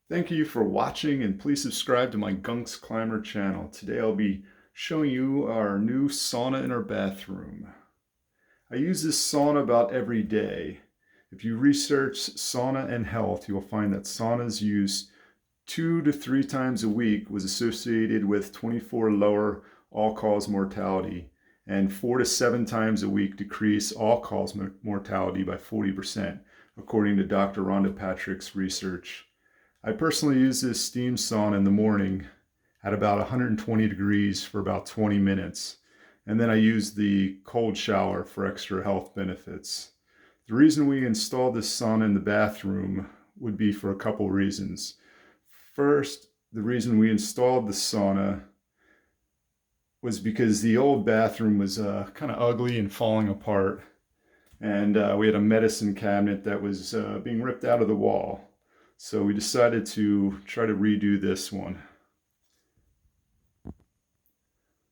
Thank you for watching, and please subscribe to my Gunks Climber channel. Today I'll be showing you our new sauna in our bathroom. I use this sauna about every day. If you research sauna and health, you'll find that saunas used 2 to 3 times a week was associated with 24 lower all-cause mortality, and 4 to 7 times a week decrease all-cause mortality by 40%, according to Dr. Rhonda Patrick's research. I personally use this steam sauna in the morning at about 120 degrees for about 20 minutes. And then I use the cold shower for extra health benefits. The reason we installed this sauna in the bathroom would be for a couple reasons. First, the reason we installed the sauna was because the old bathroom was kind of ugly and falling apart. And we had a medicine cabinet that was being ripped out of the wall. So we decided to try to redo this one.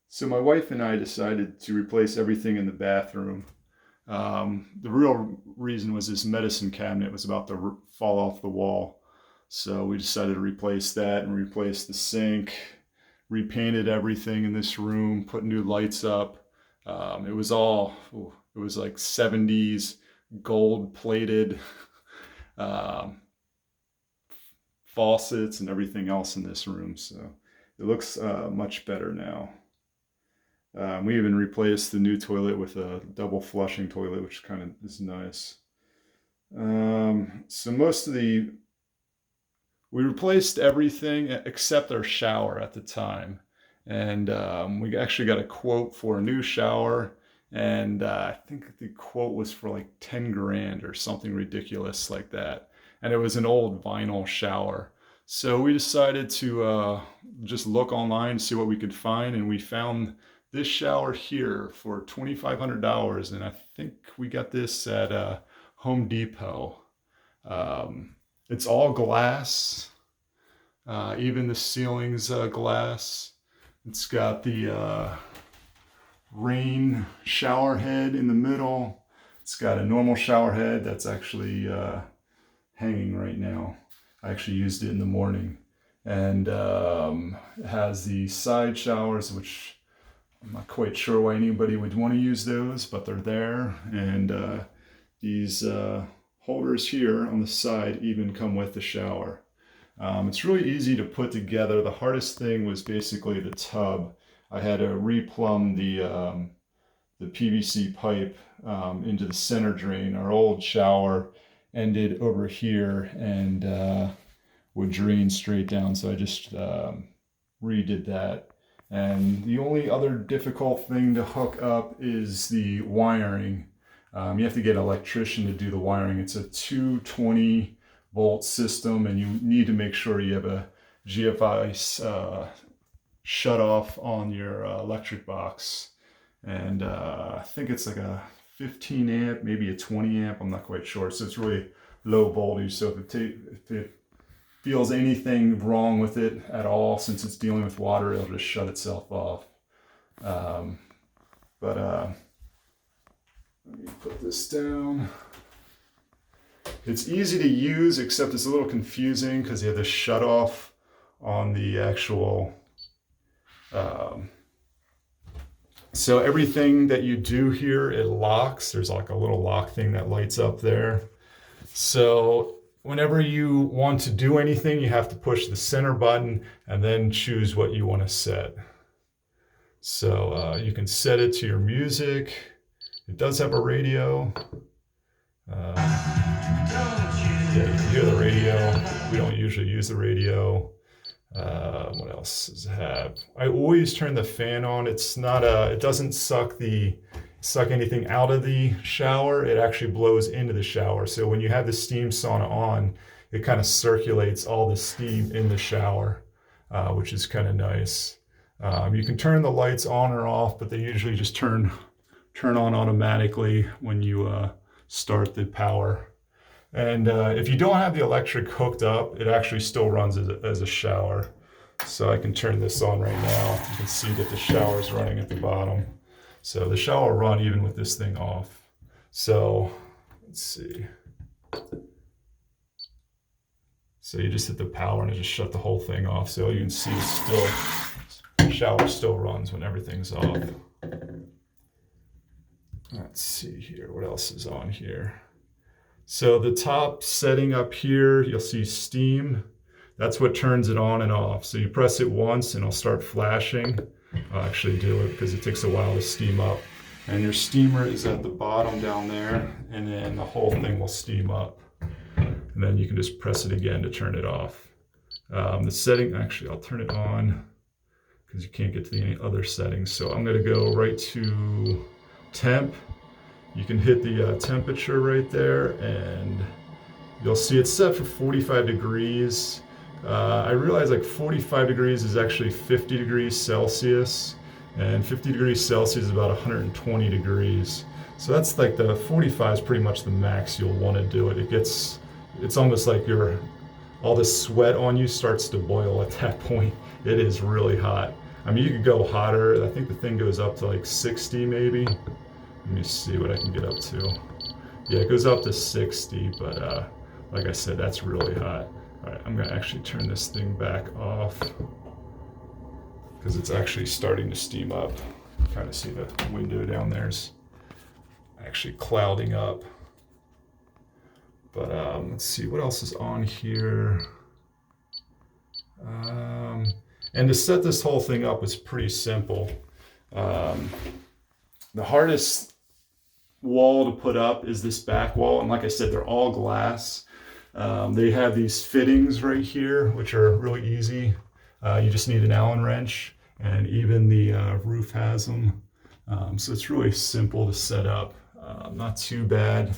So my wife and I decided to replace everything in the bathroom. The real reason was this medicine cabinet was about to fall off the wall. So we decided to replace that and replace the sink, repainted everything in this room, put new lights up. It was like 70s gold plated faucets and everything else in this room, so it looks much better now. We even replaced the new toilet with a double flushing toilet, which kind of is nice. We replaced everything except our shower at the time, and we actually got a quote for a new shower, and I think the quote was for like 10 grand or something ridiculous like that. And it was an old vinyl shower. So we decided to just look online, see what we could find, and we found this shower here for $2,500, and I think we got this at Home Depot. It's all glass, even the ceiling's glass. It's got the rain shower head in the middle. It's got a normal shower head that's actually hanging right now. I actually used it in the morning. And it has the side showers, which I'm not quite sure why anybody would want to use those, but they're there. And these holders here on the side even come with the shower. It's really easy to put together. The hardest thing was basically the tub. I had to replumb the PVC pipe into the center drain. Our old shower ended over here and would drain straight down, so I just redid that. And the only other difficult thing to hook up is the wiring. You have to get an electrician to do the wiring. It's a 220 volt system, and you need to make sure you have a GFI shut off on your electric box. And I think it's like a 15 amp, maybe a 20 amp, I'm not quite sure. So it's really low voltage. So if it feels anything wrong with it at all, since it's dealing with water, it'll just shut itself off. Let me put this down. It's easy to use, except it's a little confusing because you have the shut off on the actual so everything that you do here, it locks. There's like a little lock thing that lights up there. So whenever you want to do anything, you have to push the center button and then choose what you want to set. So you can set it to your music. It does have a radio. Yeah, you can hear the radio. We don't usually use the radio. What else does it have? I always turn the fan on. It's not it doesn't suck anything out of the shower. It actually blows into the shower. So when you have the steam sauna on, it kind of circulates all the steam in the shower, which is kind of nice. You can turn the lights on or off, but they usually just turn on automatically when you start the power. And if you don't have the electric hooked up, it actually still runs as a shower. So I can turn this on right now. You can see that the shower is running at the bottom. So the shower will run even with this thing off. So let's see. So you just hit the power and it just shut the whole thing off. So you can see it's still, the shower still runs when everything's off. Let's see here, what else is on here? So the top setting up here, you'll see steam. That's what turns it on and off. So you press it once and it'll start flashing. I'll actually do it because it takes a while to steam up. And your steamer is at the bottom down there, and then the whole thing will steam up. And then you can just press it again to turn it off. The setting, actually I'll turn it on because you can't get to any other settings. So I'm gonna go right to temp. You can hit the temperature right there and you'll see it's set for 45 degrees. I realize like 45 degrees is actually 50 degrees Celsius, and 50 degrees Celsius is about 120 degrees. So that's like the 45 is pretty much the max you'll want to do it. It's almost like all this sweat on you starts to boil at that point. It is really hot. I mean, you could go hotter. I think the thing goes up to like 60 maybe. Let me see what I can get up to. Yeah, it goes up to 60, but like I said, that's really hot. All right, I'm gonna actually turn this thing back off because it's actually starting to steam up. Kind of see the window down there's actually clouding up. But let's see what else is on here. And to set this whole thing up is pretty simple. The hardest wall to put up is this back wall, and like I said, they're all glass. They have these fittings right here, which are really easy. You just need an Allen wrench, and even the roof has them. So it's really simple to set up, not too bad.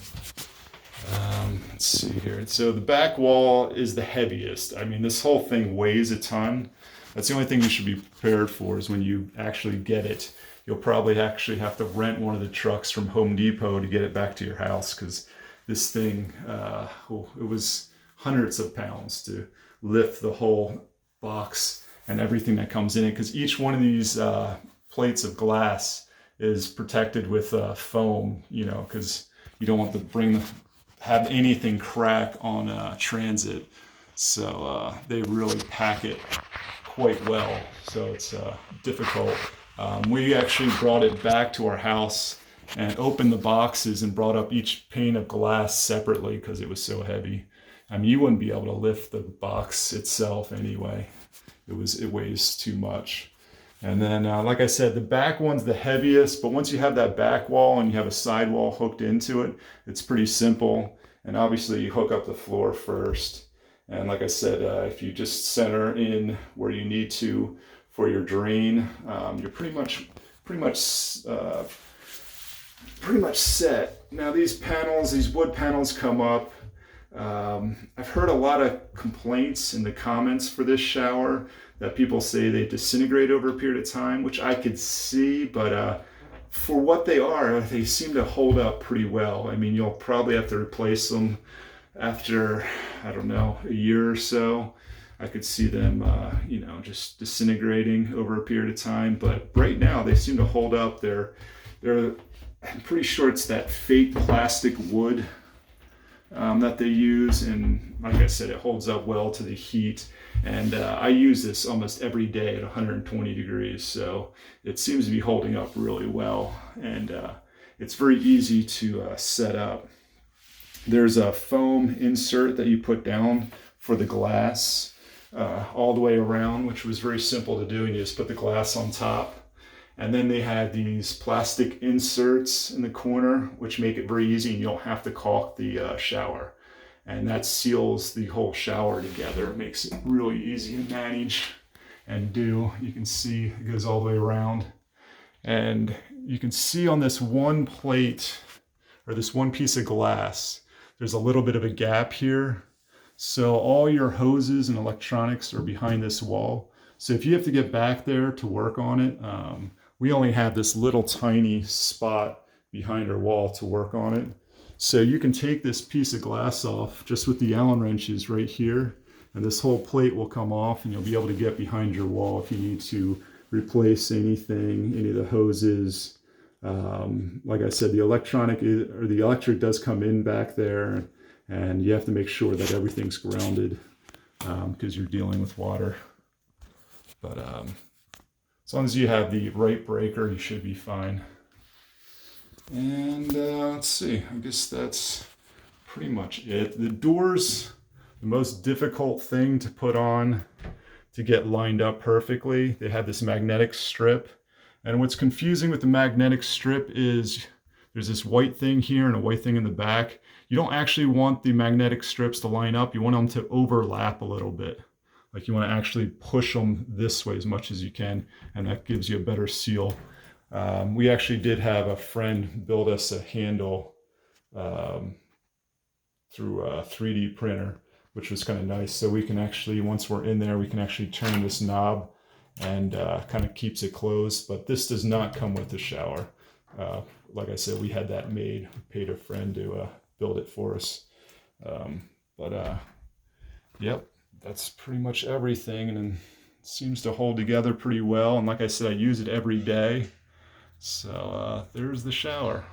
Let's see here. So the back wall is the heaviest. I mean, this whole thing weighs a ton. That's the only thing you should be prepared for is when you actually get it. You'll probably actually have to rent one of the trucks from Home Depot to get it back to your house, because this thing, it was hundreds of pounds to lift the whole box and everything that comes in it, because each one of these plates of glass is protected with foam, you know, because you don't want to have anything crack on transit. So they really pack it quite well. So it's difficult. We actually brought it back to our house and opened the boxes and brought up each pane of glass separately because it was so heavy. I mean, you wouldn't be able to lift the box itself anyway. It weighs too much. And then, like I said, the back one's the heaviest, but once you have that back wall and you have a side wall hooked into it, it's pretty simple. And obviously you hook up the floor first. And like I said, if you just center in where you need to for your drain, you're pretty much set. Now these wood panels come up. I've heard a lot of complaints in the comments for this shower that people say they disintegrate over a period of time, which I could see, but for what they are, they seem to hold up pretty well. I mean, you'll probably have to replace them after, I don't know, a year or so. I could see them, just disintegrating over a period of time. But right now, they seem to hold up. I'm pretty sure it's that fake plastic wood that they use, and like I said, it holds up well to the heat. And I use this almost every day at 120 degrees, so it seems to be holding up really well. And it's very easy to set up. There's a foam insert that you put down for the glass all the way around, which was very simple to do. And you just put the glass on top. And then they had these plastic inserts in the corner, which make it very easy, and you don't have to caulk the shower. And that seals the whole shower together. It makes it really easy to manage and do. You can see it goes all the way around. And you can see on this one plate, or this one piece of glass, there's a little bit of a gap here. So all your hoses and electronics are behind this wall. So if you have to get back there to work on it, we only have this little tiny spot behind our wall to work on it. So you can take this piece of glass off just with the Allen wrenches right here, and this whole plate will come off, and you'll be able to get behind your wall if you need to replace anything, any of the hoses. Like I said, the electric does come in back there, and you have to make sure that everything's grounded. because you're dealing with water. But as long as you have the right breaker, you should be fine. And let's see, I guess that's pretty much it. The doors, the most difficult thing to put on to get lined up perfectly. They have this magnetic strip. And what's confusing with the magnetic strip is there's this white thing here and a white thing in the back. You don't actually want the magnetic strips to line up. You want them to overlap a little bit. Like you want to actually push them this way as much as you can, and that gives you a better seal. We actually did have a friend build us a handle through a 3D printer, which was kind of nice. So we can actually, once we're in there, we can actually turn this knob and kind of keeps it closed. But this does not come with the shower. Like I said, we had that made. We paid a friend to build it for us. Yep, that's pretty much everything, and it seems to hold together pretty well. And like I said, I use it every day. So there's the shower.